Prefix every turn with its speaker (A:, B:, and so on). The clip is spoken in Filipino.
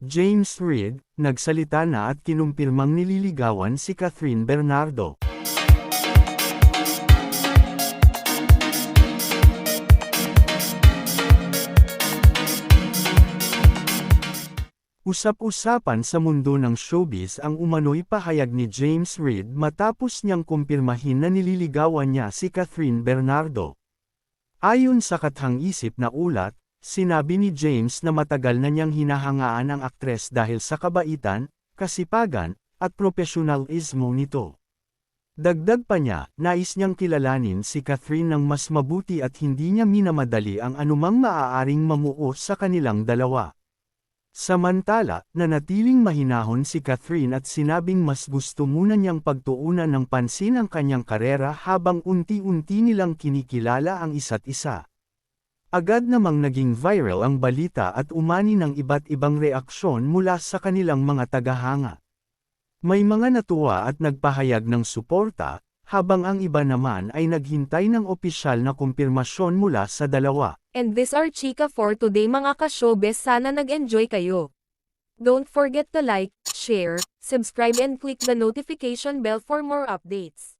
A: James Reid, nagsalita na at kinumpirmang nililigawan si Catherine Bernardo. Usap-usapan sa mundo ng showbiz ang umano'y pahayag ni James Reid matapos niyang kumpirmahin na nililigawan niya si Catherine Bernardo. Ayon sa kathang-isip na ulat, sinabi ni James na matagal na niyang hinahangaan ang aktres dahil sa kabaitan, kasipagan, at profesionalismo nito. Dagdag pa niya, nais niyang kilalanin si Catherine ng mas mabuti at hindi niya minamadali ang anumang maaaring mamuo sa kanilang dalawa. Samantala, nanatiling mahinahon si Catherine at sinabing mas gusto muna niyang pagtuunan ng pansin ang kanyang karera habang unti-unti nilang kinikilala ang isa't isa. Agad namang naging viral ang balita at umani ng iba't ibang reaksyon mula sa kanilang mga tagahanga. May mga natuwa at nagpahayag ng suporta, habang ang iba naman ay naghintay ng opisyal na kumpirmasyon mula sa dalawa.
B: And this are Chika for today mga ka-showbiz, sana nag-enjoy kayo. Don't forget to like, share, subscribe and click the notification bell for more updates.